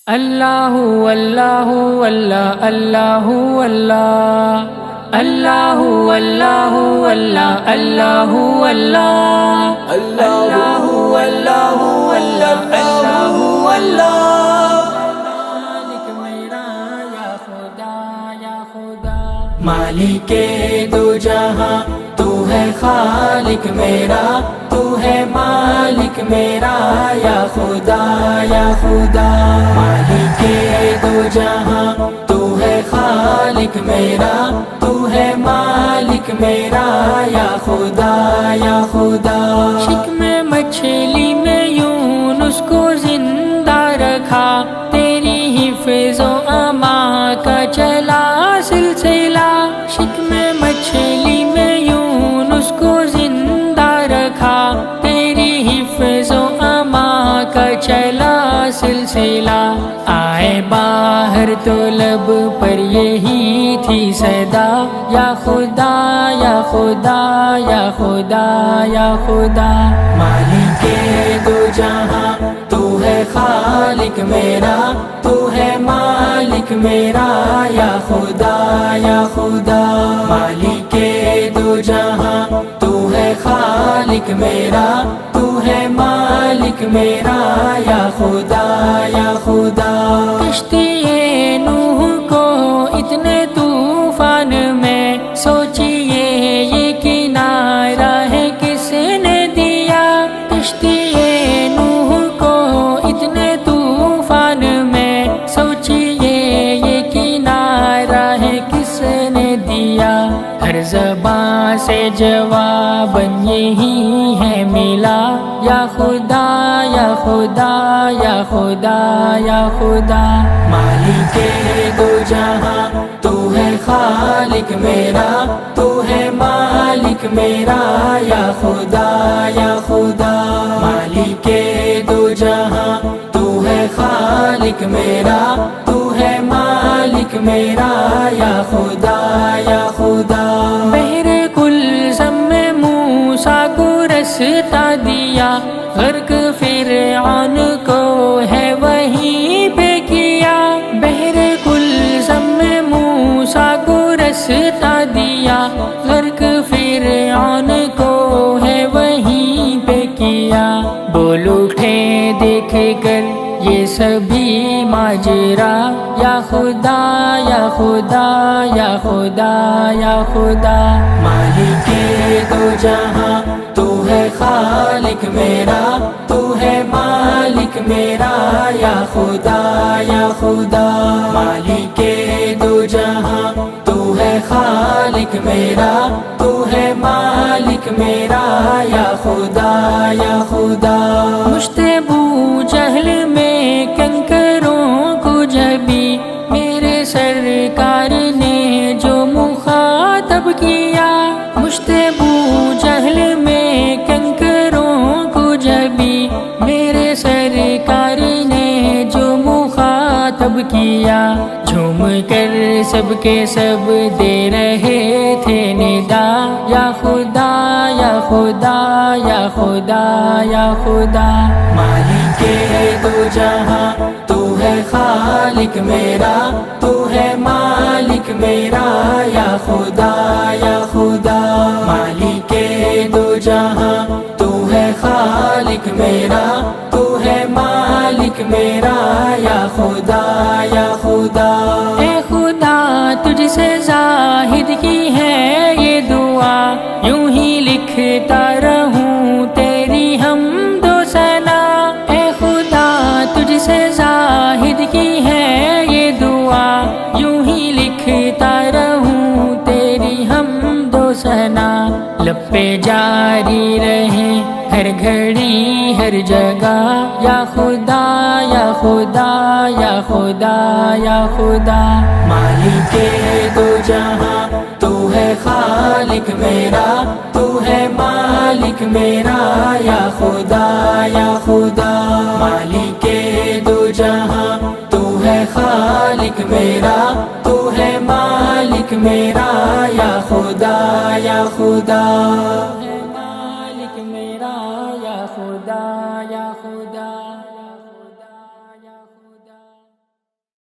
اللہ اللہ اللہ اللہ اللہ اللہ اللہ اللہ اللہ اللہ اللہ اللہ اللہ اللہ مالک میرا یا خدا یا خدا، مالک دو جہاں تو ہے خالق میرا، تو ہے مالک میرا یا خدا یا خدا، مالک دو جہاں تو ہے خالق میرا، تو ہے مالک میرا یا خدا یا خدا۔ شکم مچھلی میں یونس کو زندہ رکھا، تیری حفظ و امان کا چلا سلسلہ، شکم مچھلی میں یونس کو زندہ رکھا، تیری حفظ و امان کا چلا سلسلہ، آئے باہر تو لب پر یہی تھی صدا، یا خدا یا خدا یا خدا یا خدا، مالک دو جہاں تو ہے خالق میرا، تو ہے مالک میرا یا خدا یا خدا، مالک دو جہاں تو ہے خالق میرا، تو ہے مالک میرا یا خدا یا خدا۔ کشتی نوح کو اتنے طوفان میں، سوچئے یہ کنارہ ہے کس نے دیا، کشتی نوح کو اتنے طوفان میں، سوچئے یہ کنارہ ہے کس نے دیا، ہر زبان سے جواب یہی ہے ملا، یا خدا یا خدا یا خدا یا خدا، مالک دو جہاں تو ہے خالق میرا، تو ہے مالک میرا یا خدا یا خدا، مالک دو جہاں تو ہے خالق میرا، تو ہے مالک میرا یا خدا یا خدا۔ بحر کلثم میں موسیٰ کو رستہ دیا، غرق فرعون کو ہے وہیں پہ کیا، بحر کلثم میں موسیٰ کو رستہ دیا، غرق فرعون کو ہے وہیں پہ کیا، بول اٹھے دیکھ کر یہ سبھی ماجرا، یا خدا یا خدا یا خدا یا خدا، مالک دو جہاں تو ہے خالق میرا، تو ہے مالک میرا یا خدا یا خدا، مالک دو جہاں تو ہے خالق میرا، تو ہے مالک میرا یا خدا یا خدا۔ مشت ابو جہل میں کنکروں کو جبی، میرے سرکار نے جو مخاطب کیا، مشت ابو جہل میں کنکروں کو جبی، میرے سرکار نے جو مخاطب کیا، جھوم کر سب کے سب دے رہے تھے ندا، یا خدا یا خدا یا خدا یا خدا، مالک دو جہاں تو ہے خالق میرا، تو ہے مالک میرا یا خدا یا خدا، مالک دو جہاں تو ہے خالق میرا، تو ہے مالک میرا یا خدا یا خدا۔ اے خدا تجھ سے زاہد کی ہے یہ دعا، یوں ہی لکھتا رہوں تیری حمد و ثنا، اے خدا تجھ سے زاہد کی ہے یہ دعا، یوں ہی لکھتا رہوں تیری حمد و ثنا، لب پہ جاری رہے ہر گھڑی ہر جگہ، یا خدا یا خدا یا خدا یا خدا، مالک دو جہاں تو ہے خالق میرا، تو ہے مالک میرا یا خدا یا خدا، مالک دو جہاں تو ہے خالق میرا، تو ہے مالک میرا یا خدا یا خدا، مالک میرا یا خدا یا خدا۔